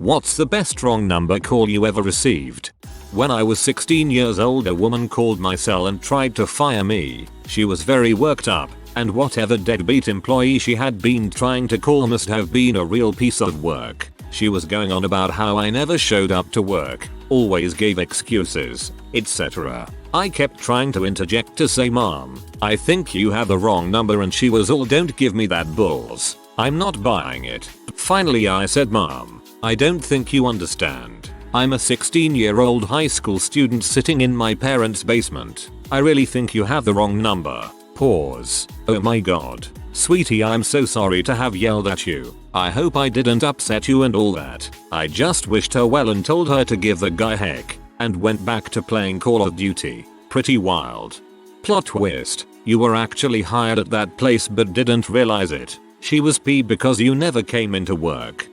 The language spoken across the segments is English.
What's the best wrong number call you ever received? When I was 16 years old, a woman called my cell and tried to fire me. She was very worked up, and whatever deadbeat employee she had been trying to call must have been a real piece of work. She was going on about how I never showed up to work, always gave excuses, etc. I kept trying to interject to say, "Mom, I think you have the wrong number," and she was all, "Don't give me that bulls. I'm not buying it." Finally I said, "Mom, I don't think you understand. I'm a 16-year-old high school student sitting in my parents' basement. I really think you have the wrong number." Pause. "Oh my god. Sweetie, I'm so sorry to have yelled at you. I hope I didn't upset you and all that." I just wished her well and told her to give the guy heck, and went back to playing Call of Duty. Pretty wild. Plot twist. You were actually hired at that place but didn't realize it. She was peeved because you never came into work.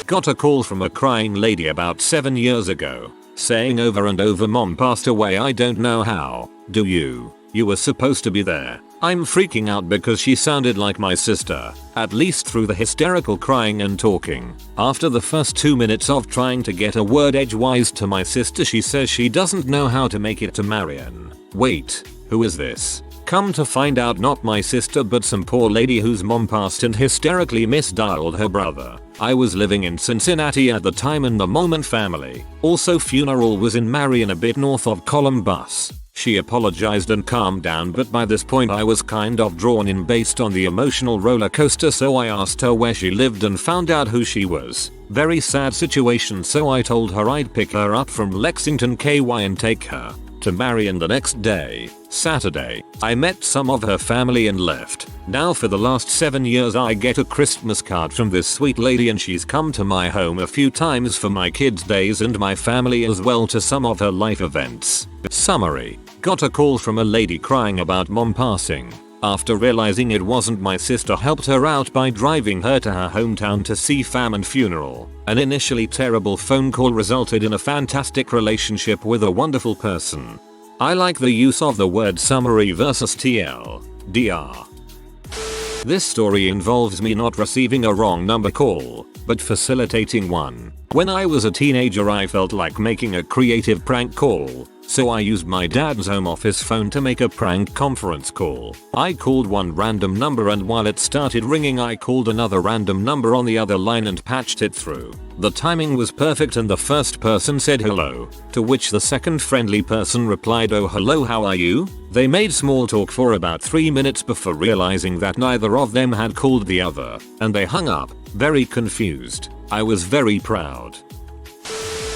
Got a call from a crying lady about 7 years ago, saying over and over, "Mom passed away, I don't know how. Do you? You were supposed to be there." I'm freaking out because she sounded like my sister, at least through the hysterical crying and talking. After the first 2 minutes of trying to get a word edgewise to my sister, she says she doesn't know how to make it to Marion. Wait, who is this? Come to find out, not my sister but some poor lady whose mom passed and hysterically misdialed her brother. I was living in Cincinnati at the time and the Moment family. Also, funeral was in Marion, a bit north of Columbus. She apologized and calmed down, but by this point I was kind of drawn in based on the emotional roller coaster, so I asked her where she lived and found out who she was. Very sad situation, so I told her I'd pick her up from Lexington, KY and take her to Marion the next day, Saturday. I met some of her family and left. Now for the last 7 years I get a Christmas card from this sweet lady, and she's come to my home a few times for my kids' days and my family as well to some of her life events. Summary. Got a call from a lady crying about mom passing. After realizing it wasn't my sister, helped her out by driving her to her hometown to see fam and funeral. An initially terrible phone call resulted in a fantastic relationship with a wonderful person. I like the use of the word summary versus TLDR. This story involves me not receiving a wrong number call, but facilitating one. When I was a teenager, I felt like making a creative prank call, so I used my dad's home office phone to make a prank conference call. I called one random number, and while it started ringing I called another random number on the other line and patched it through. The timing was perfect and the first person said hello, to which the second friendly person replied, "Oh hello, how are you?" They made small talk for about 3 minutes before realizing that neither of them had called the other, and they hung up, very confused. I was very proud.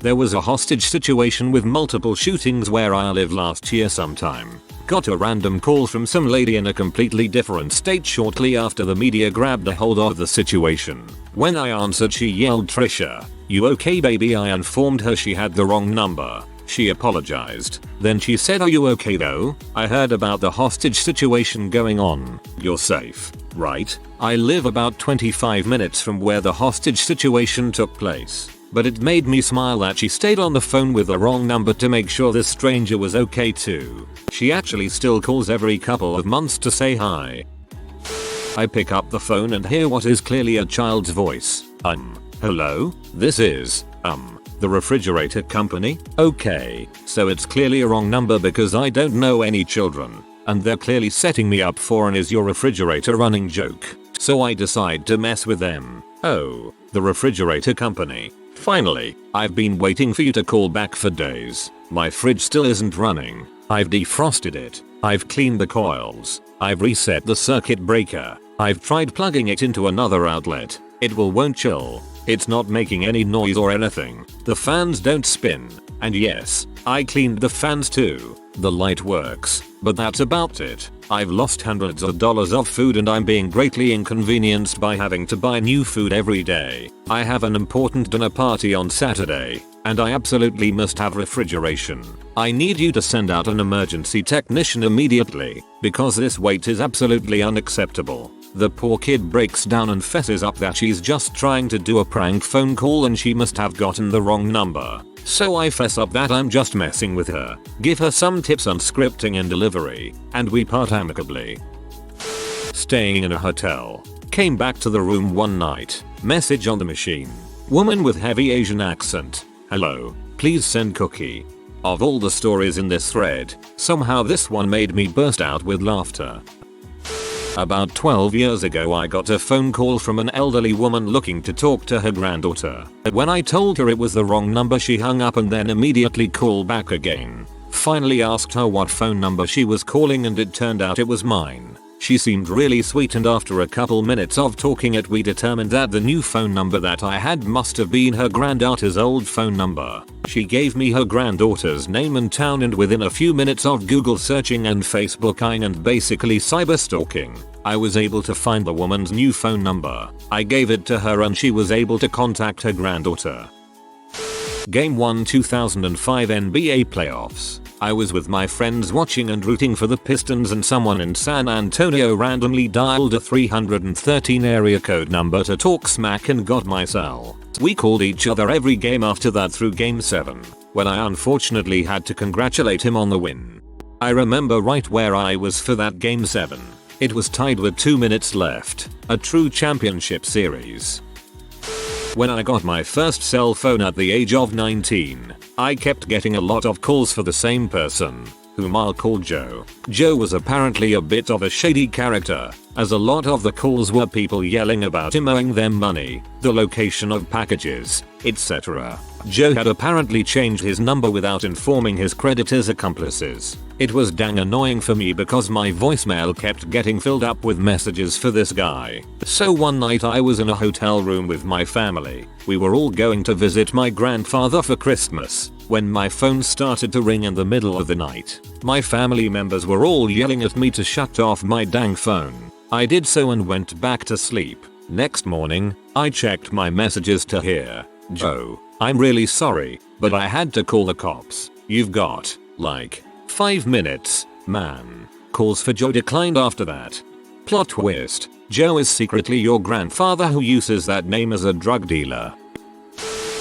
There was a hostage situation with multiple shootings where I lived last year sometime. Got a random call from some lady in a completely different state shortly after the media grabbed a hold of the situation. When I answered, she yelled, "Trisha, you okay baby?" I informed her she had the wrong number. She apologized. Then she said, "Are you okay though? I heard about the hostage situation going on. You're safe, right?" I live about 25 minutes from where the hostage situation took place. But it made me smile that she stayed on the phone with the wrong number to make sure this stranger was okay too. She actually still calls every couple of months to say hi. I pick up the phone and hear what is clearly a child's voice. Hello? This is, the refrigerator company? Okay, so it's clearly a wrong number because I don't know any children. And they're clearly setting me up for an "is your refrigerator running" joke. So I decide to mess with them. "Oh, the refrigerator company. Finally, I've been waiting for you to call back for days. My fridge still isn't running. I've defrosted it. I've cleaned the coils. I've reset the circuit breaker. I've tried plugging it into another outlet. It won't chill. It's not making any noise or anything. The fans don't spin. And yes, I cleaned the fans too. The light works, but that's about it. I've lost hundreds of dollars of food and I'm being greatly inconvenienced by having to buy new food every day. I have an important dinner party on Saturday, and I absolutely must have refrigeration. I need you to send out an emergency technician immediately, because this wait is absolutely unacceptable." The poor kid breaks down and fesses up that she's just trying to do a prank phone call and she must have gotten the wrong number. So I fess up that I'm just messing with her, give her some tips on scripting and delivery, and we part amicably. Staying in a hotel. Came back to the room one night. Message on the machine. Woman with heavy Asian accent. Hello, please send cookie. Of all the stories in this thread, somehow this one made me burst out with laughter. About 12 years ago I got a phone call from an elderly woman looking to talk to her granddaughter. When I told her it was the wrong number, she hung up and then immediately called back again. Finally asked her what phone number she was calling and it turned out it was mine. She seemed really sweet and after a couple minutes of talking we determined that the new phone number that I had must have been her granddaughter's old phone number. She gave me her granddaughter's name and town and within a few minutes of Google searching and Facebooking and basically cyber stalking, I was able to find the woman's new phone number. I gave it to her and she was able to contact her granddaughter. Game 1 2005 NBA playoffs. I was with my friends watching and rooting for the Pistons and someone in San Antonio randomly dialed a 313 area code number to talk smack and got my cell. We called each other every game after that through game 7, when I unfortunately had to congratulate him on the win. I remember right where I was for that game 7. It was tied with 2 minutes left, a true championship series. When I got my first cell phone at the age of 19, I kept getting a lot of calls for the same person, whom I'll call Joe. Joe was apparently a bit of a shady character, as a lot of the calls were people yelling about him owing them money, the location of packages, etc. Joe had apparently changed his number without informing his creditors' accomplices. It was dang annoying for me because my voicemail kept getting filled up with messages for this guy. So one night I was in a hotel room with my family. We were all going to visit my grandfather for Christmas, when my phone started to ring in the middle of the night. My family members were all yelling at me to shut off my dang phone. I did so and went back to sleep. Next morning, I checked my messages to hear, "Joe, I'm really sorry, but I had to call the cops. You've got, like, 5 minutes, man." Calls for Joe declined after that. Plot twist, Joe is secretly your grandfather who uses that name as a drug dealer.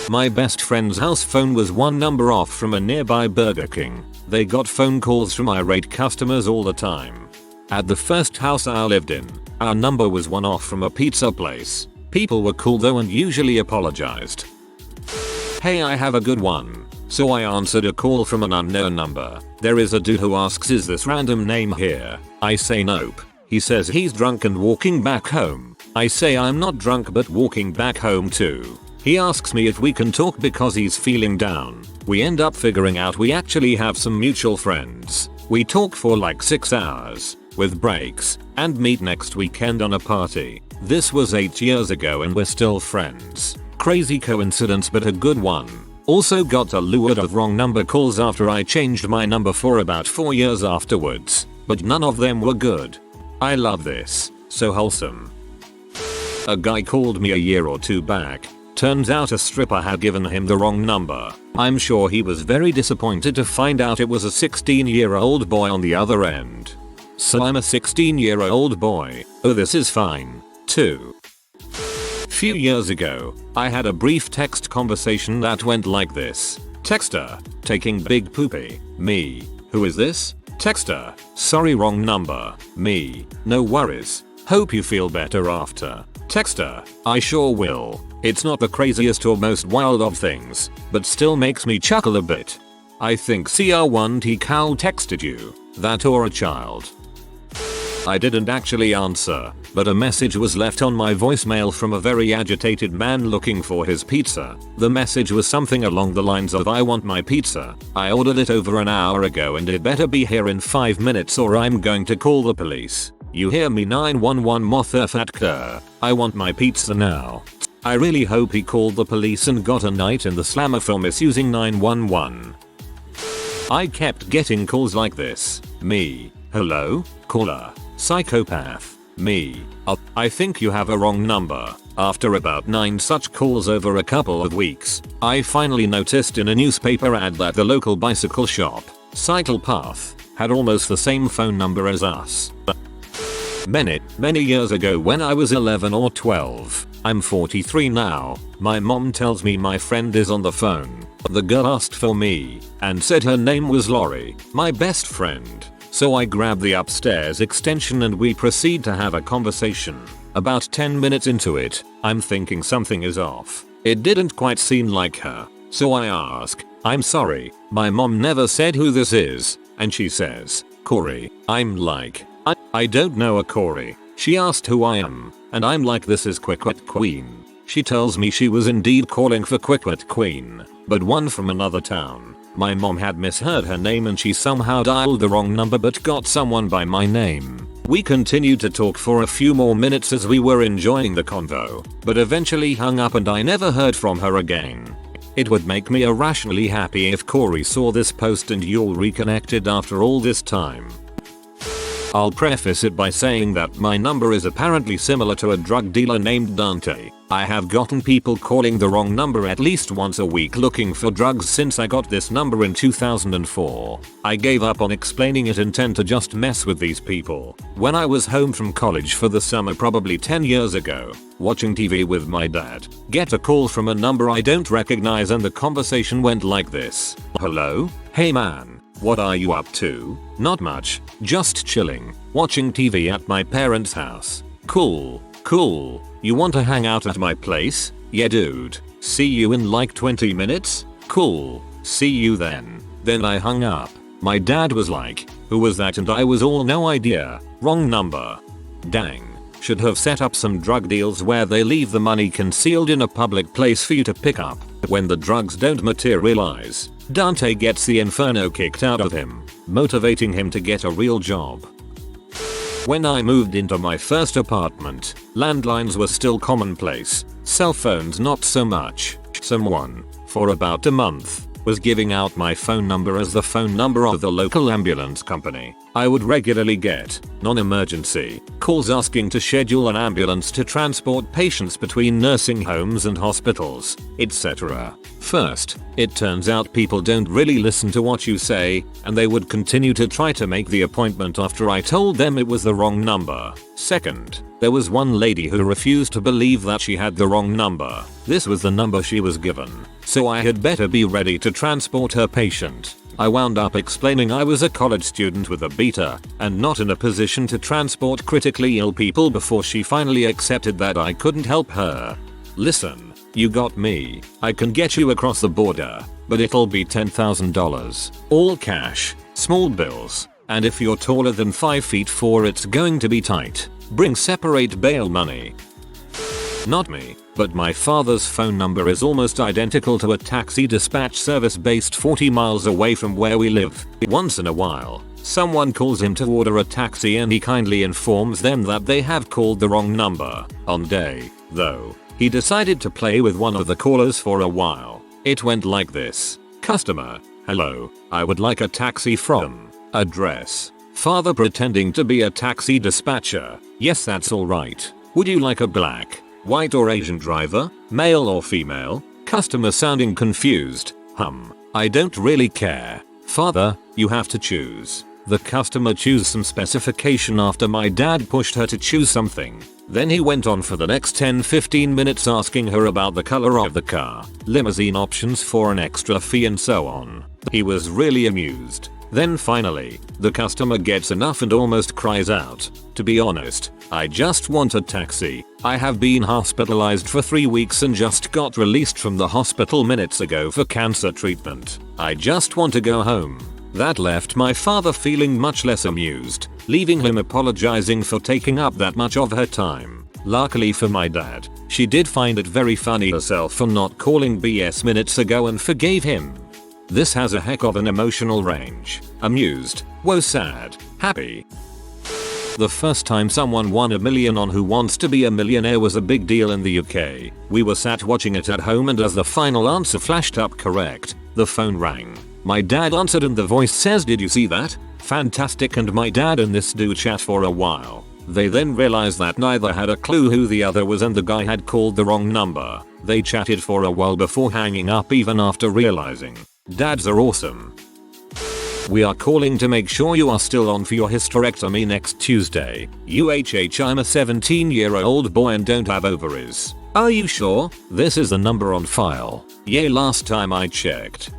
My best friend's house phone was one number off from a nearby Burger King. They got phone calls from irate customers all the time. At the first house I lived in, our number was one off from a pizza place. People were cool though and usually apologized. Hey, I have a good one. So I answered a call from an unknown number. There is a dude who asks, "Is this random name here?" I say nope. He says he's drunk and walking back home. I say I'm not drunk but walking back home too. He asks me if we can talk because he's feeling down. We end up figuring out we actually have some mutual friends. We talk for like 6 hours, with breaks, and meet next weekend on a party. This was 8 years ago and we're still friends. Crazy coincidence but a good one. Also got a lured of wrong number calls after I changed my number for about 4 years afterwards, but none of them were good. I love this. So wholesome. A guy called me a year or 2 back. Turns out a stripper had given him the wrong number. I'm sure he was very disappointed to find out it was a 16-year-old boy on the other end. So I'm a 16-year-old boy. Oh, this is fine, too. Few years ago, I had a brief text conversation that went like this. Texter, taking big poopy. Me. Who is this? Texter, sorry, wrong number. Me. No worries. Hope you feel better after. Texter, I sure will. It's not the craziest or most wild of things, but still makes me chuckle a bit. I think CR1T Cow texted you. That or a child. I didn't actually answer, but a message was left on my voicemail from a very agitated man looking for his pizza. The message was something along the lines of, "I want my pizza. I ordered it over an hour ago and it better be here in 5 minutes or I'm going to call the police. You hear me 911 motherfucker. I want my pizza now." I really hope he called the police and got a night in the slammer for misusing 911. I kept getting calls like this. Me. Hello? Caller. Psychopath. Me. I think you have a wrong number. After about 9 such calls over a couple of weeks, I finally noticed in a newspaper ad that the local bicycle shop, Cycle Path, had almost the same phone number as us. Many years ago when I was 11 or 12. I'm 43 now. My mom tells me my friend is on the phone. The girl asked for me and said her name was Lori, my best friend. So I grab the upstairs extension and we proceed to have a conversation. About 10 minutes into it, I'm thinking something is off. It didn't quite seem like her. So I ask, I'm sorry, my mom never said who this is. And she says, Corey. I'm like, I don't know a Corey. She asked who I am. And I'm like, this is Quick Queen. She tells me she was indeed calling for Quick Queen, but one from another town. My mom had misheard her name and she somehow dialed the wrong number but got someone by my name. We continued to talk for a few more minutes as we were enjoying the convo, but eventually hung up and I never heard from her again. It would make me irrationally happy if Corey saw this post and y'all reconnected after all this time. I'll preface it by saying that my number is apparently similar to a drug dealer named Dante. I have gotten people calling the wrong number at least once a week looking for drugs since I got this number in 2004. I gave up on explaining it and tend to just mess with these people. When I was home from college for the summer probably 10 years ago, watching TV with my dad, get a call from a number I don't recognize and the conversation went like this. Hello? Hey man. What are you up to? Not much, just chilling, watching TV at my parents' house. Cool. You want to hang out at my place? Yeah dude. See you in like 20 minutes? Cool. See you then. Then I hung up. My dad was like, who was that? And I was all no idea. Wrong number. Dang. Should have set up some drug deals where they leave the money concealed in a public place for you to pick up. When the drugs don't materialize, Dante gets the inferno kicked out of him, motivating him to get a real job. When I moved into my first apartment, landlines were still commonplace, cell phones not so much. Someone, for about a month, was giving out my phone number as the phone number of the local ambulance company. I would regularly get non-emergency calls asking to schedule an ambulance to transport patients between nursing homes and hospitals, etc. First, it turns out people don't really listen to what you say, and they would continue to try to make the appointment after I told them it was the wrong number. Second, there was one lady who refused to believe that she had the wrong number. This was the number she was given, so I had better be ready to transport her patient. I wound up explaining I was a college student with a beta and not in a position to transport critically ill people before she finally accepted that I couldn't help her. Listen, you got me. I can get you across the border, but it'll be $10,000. All cash, small bills, and if you're taller than 5 feet 4 it's going to be tight. Bring separate bail money. Not me, but my father's phone number is almost identical to a taxi dispatch service based 40 miles away from where we live. Once in a while, someone calls him to order a taxi and he kindly informs them that they have called the wrong number. On day, though, he decided to play with one of the callers for a while. It went like this. Customer, hello, I would like a taxi from address. Father pretending to be a taxi dispatcher. Yes, that's alright. Would you like a black, white or Asian driver? Male or female? Customer sounding confused. I don't really care. Father, you have to choose. The customer chose some specification after my dad pushed her to choose something. Then he went on for the next 10-15 minutes asking her about the color of the car, limousine options for an extra fee and so on. He was really amused. Then finally, the customer gets enough and almost cries out, to be honest, I just want a taxi. I have been hospitalized for 3 weeks and just got released from the hospital minutes ago for cancer treatment. I just want to go home. That left my father feeling much less amused, leaving him apologizing for taking up that much of her time. Luckily for my dad, she did find it very funny herself for not calling BS minutes ago and forgave him. This has a heck of an emotional range. Amused, woe sad, happy. The first time someone won $1 million on Who Wants to Be a Millionaire was a big deal in the UK. We were sat watching it at home and as the final answer flashed up correct, the phone rang. My dad answered and the voice says, "Did you see that? Fantastic." And my dad and this dude chat for a while. They then realized that neither had a clue who the other was and the guy had called the wrong number. They chatted for a while before hanging up even after realizing. Dads are awesome. We are calling to make sure you are still on for your hysterectomy next Tuesday. UHH, I'm a 17-year-old boy and don't have ovaries. Are you sure? This is the number on file. Yeah, last time I checked.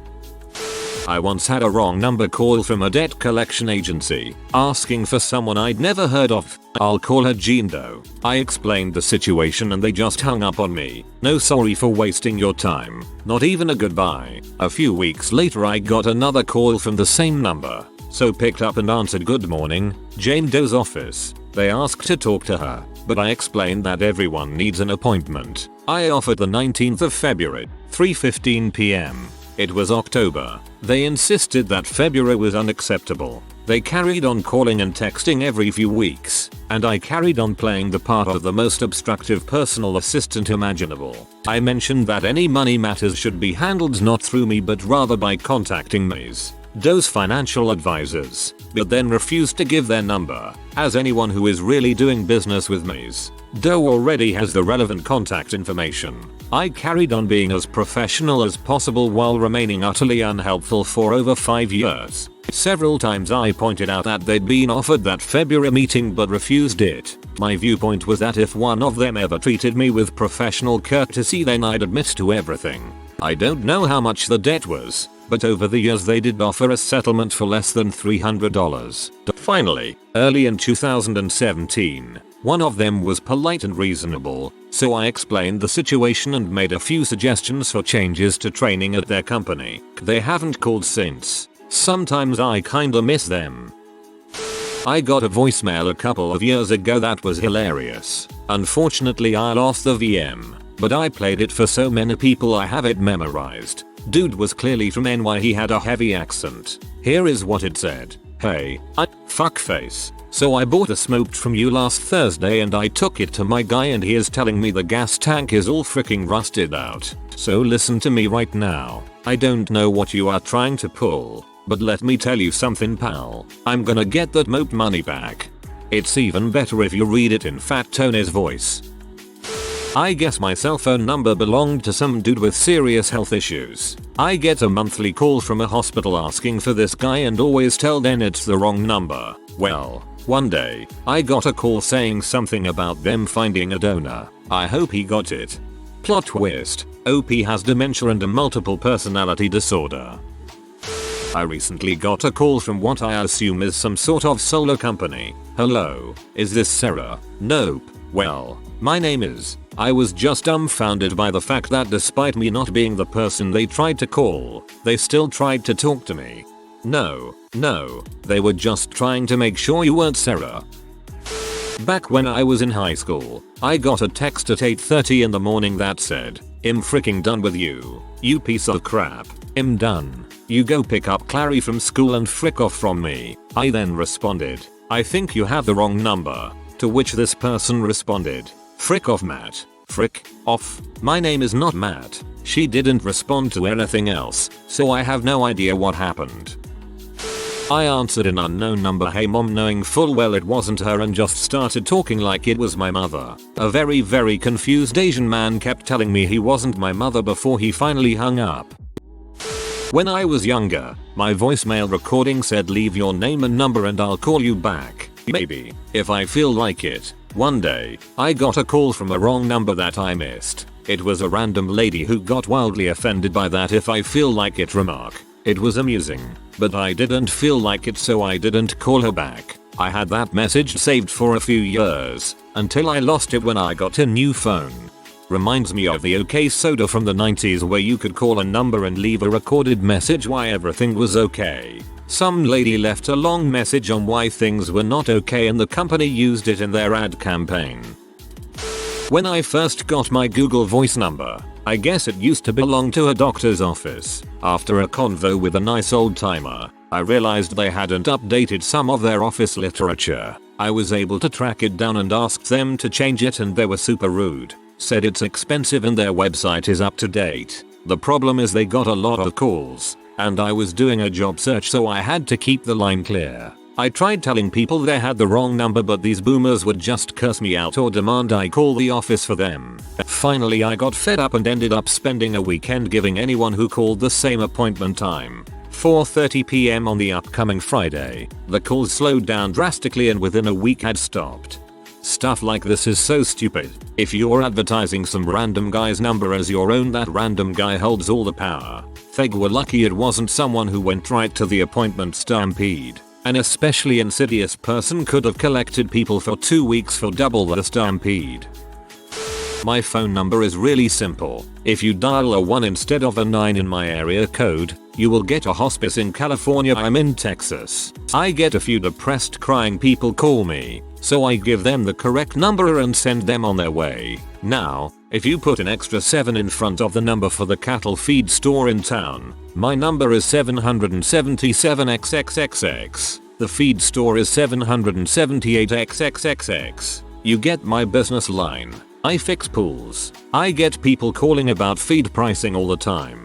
I once had a wrong number call from a debt collection agency, asking for someone I'd never heard of. I'll call her Jean Doe. I explained the situation and they just hung up on me. No sorry for wasting your time. Not even a goodbye. A few weeks later I got another call from the same number. So picked up and answered, "Good morning, Jane Doe's office." They asked to talk to her, but I explained that everyone needs an appointment. I offered the 19th of February, 3:15 p.m. It was October. They insisted that February was unacceptable. They carried on calling and texting every few weeks, and I carried on playing the part of the most obstructive personal assistant imaginable. I mentioned that any money matters should be handled not through me but rather by contacting Ms. Doe's financial advisors, but then refused to give their number, as anyone who is really doing business with Ms. Doe already has the relevant contact information. I carried on being as professional as possible while remaining utterly unhelpful for over 5 years. Several times I pointed out that they'd been offered that February meeting but refused it. My viewpoint was that if one of them ever treated me with professional courtesy then I'd admit to everything. I don't know how much the debt was, but over the years they did offer a settlement for less than $300. Finally, early in 2017, one of them was polite and reasonable, so I explained the situation and made a few suggestions for changes to training at their company. They haven't called since. Sometimes I kinda miss them. I got a voicemail a couple of years ago that was hilarious. Unfortunately I lost the VM, but I played it for so many people I have it memorized. Dude was clearly from NY, he had a heavy accent. Here is what it said. "Hey, fuckface. So I bought a smoked from you last Thursday and I took it to my guy and he is telling me the gas tank is all freaking rusted out. So listen to me right now. I don't know what you are trying to pull, but let me tell you something, pal. I'm gonna get that moped money back." It's even better if you read it in Fat Tony's voice. I guess my cell phone number belonged to some dude with serious health issues. I get a monthly call from a hospital asking for this guy and always tell them it's the wrong number. Well, one day, I got a call saying something about them finding a donor. I hope he got it. Plot twist, OP has dementia and a multiple personality disorder. I recently got a call from what I assume is some sort of solar company. "Hello, is this Sarah?" "Nope." "Well, my name is." I was just dumbfounded by the fact that despite me not being the person they tried to call, they still tried to talk to me. No, they were just trying to make sure you weren't Sarah. Back when I was in high school, I got a text at 8:30 in the morning that said, "I'm freaking done with you, you piece of crap. I'm done. You go pick up Clary from school and frick off from me." I then responded, "I think you have the wrong number." To which this person responded, "Frick off, Matt. Frick off. My name is not Matt." She didn't respond to anything else, so I have no idea what happened. I answered an unknown number, "Hey mom," knowing full well it wasn't her, and just started talking like it was my mother. A very confused Asian man kept telling me he wasn't my mother before he finally hung up. When I was younger, my voicemail recording said, "Leave your name and number and I'll call you back. Maybe, if I feel like it." One day, I got a call from a wrong number that I missed. It was a random lady who got wildly offended by that "if I feel like it" remark. It was amusing, but I didn't feel like it, so I didn't call her back. I had that message saved for a few years, until I lost it when I got a new phone. Reminds me of the OK Soda from the 90s where you could call a number and leave a recorded message why everything was okay. Some lady left a long message on why things were not okay and the company used it in their ad campaign. When I first got my Google Voice number, I guess it used to belong to a doctor's office. After a convo with a nice old timer, I realized they hadn't updated some of their office literature. I was able to track it down and asked them to change it and they were super rude. Said it's expensive and their website is up to date. The problem is they got a lot of calls, and I was doing a job search so I had to keep the line clear. I tried telling people they had the wrong number, but these boomers would just curse me out or demand I call the office for them. Finally I got fed up and ended up spending a weekend giving anyone who called the same appointment time. 4:30 p.m. on the upcoming Friday. The calls slowed down drastically and within a week had stopped. Stuff like this is so stupid. If you're advertising some random guy's number as your own, that random guy holds all the power. They were lucky it wasn't someone who went right to the appointment stampede. An especially insidious person could have collected people for 2 weeks for double the stampede. My phone number is really simple. If you dial a 1 instead of a 9 in my area code, you will get a hospice in California. I'm in Texas. I get a few depressed crying people call me, so I give them the correct number and send them on their way. Now, if you put an extra 7 in front of the number for the cattle feed store in town, my number is 777XXXX. The feed store is 778XXXX. You get my business line. I fix pools. I get people calling about feed pricing all the time.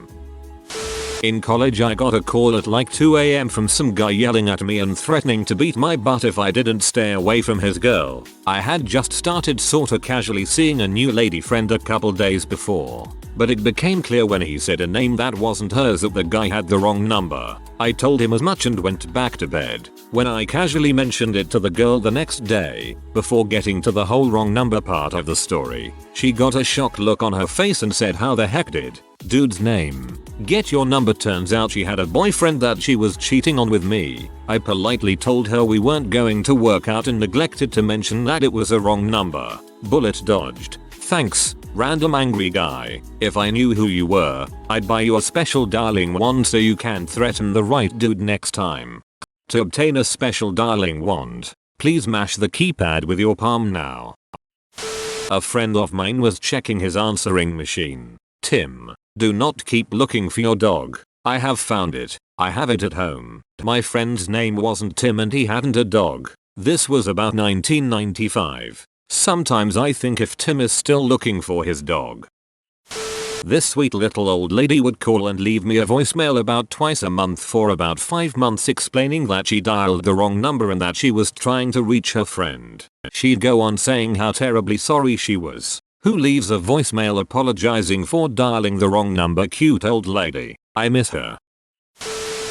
In college I got a call at like 2 AM from some guy yelling at me and threatening to beat my butt if I didn't stay away from his girl. I had just started sorta casually seeing a new lady friend a couple days before, but it became clear when he said a name that wasn't hers that the guy had the wrong number. I told him as much and went back to bed. When I casually mentioned it to the girl the next day, before getting to the whole wrong number part of the story, she got a shocked look on her face and said, "How the heck did dude's name get your number?" Turns out she had a boyfriend that she was cheating on with me. I politely told her we weren't going to work out and neglected to mention that it was a wrong number. Bullet dodged. Thanks, random angry guy. If I knew who you were, I'd buy you a special dialing wand so you can threaten the right dude next time. To obtain a special dialing wand, please mash the keypad with your palm now. A friend of mine was checking his answering machine. Tim, do not keep looking for your dog. I have found it. I have it at home. My friend's name wasn't Tim and he hadn't a dog. This was about 1995. Sometimes I think if Tim is still looking for his dog. This sweet little old lady would call and leave me a voicemail about twice a month for about 5 months explaining that she dialed the wrong number and that she was trying to reach her friend. She'd go on saying how terribly sorry she was. Who leaves a voicemail apologizing for dialing the wrong number? Cute old lady. I miss her.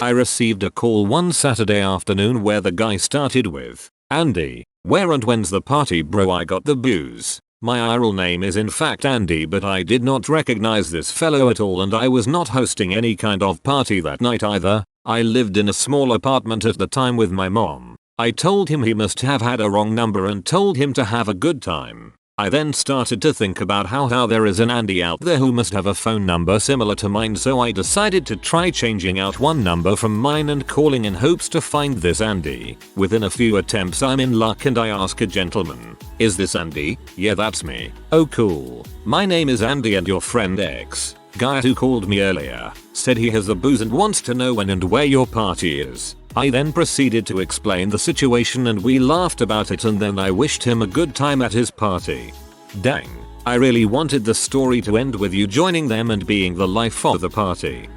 I received a call one Saturday afternoon where the guy started with, "Andy, where and when's the party bro? I got the booze." My IRL name is in fact Andy, but I did not recognize this fellow at all and I was not hosting any kind of party that night either. I lived in a small apartment at the time with my mom. I told him he must have had a wrong number and told him to have a good time. I then started to think about how there is an Andy out there who must have a phone number similar to mine, so I decided to try changing out one number from mine and calling in hopes to find this Andy. Within a few attempts I'm in luck and I ask a gentleman, "Is this Andy?" "Yeah, that's me." "Oh cool. My name is Andy and your friend X, guy who called me earlier, said he has the booze and wants to know when and where your party is." I then proceeded to explain the situation and we laughed about it and then I wished him a good time at his party. Dang, I really wanted the story to end with you joining them and being the life of the party.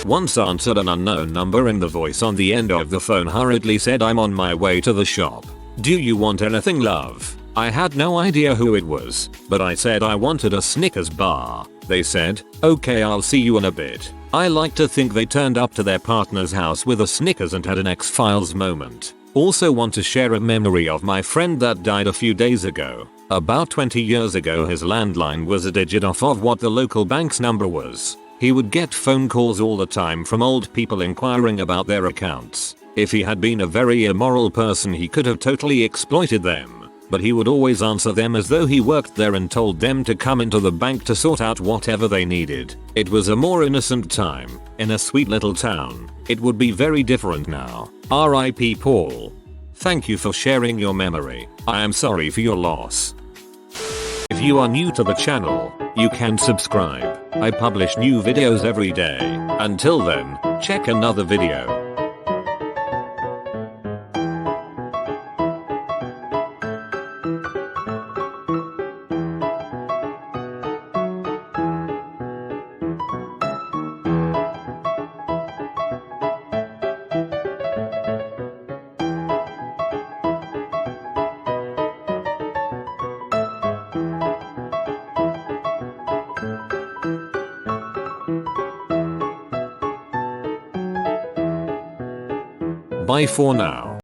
Once answered an unknown number and the voice on the end of the phone hurriedly said, "I'm on my way to the shop. Do you want anything, love?" I had no idea who it was, but I said I wanted a Snickers bar. They said, "Okay, I'll see you in a bit." I like to think they turned up to their partner's house with a Snickers and had an X-Files moment. Also want to share a memory of my friend that died a few days ago. About 20 years ago his landline was a digit off of what the local bank's number was. He would get phone calls all the time from old people inquiring about their accounts. If he had been a very immoral person he could have totally exploited them. But he would always answer them as though he worked there and told them to come into the bank to sort out whatever they needed. It was a more innocent time, in a sweet little town. It would be very different now. R.I.P. Paul. Thank you for sharing your memory. I am sorry for your loss. If you are new to the channel, you can subscribe. I publish new videos every day. Until then, check another video. Bye for now.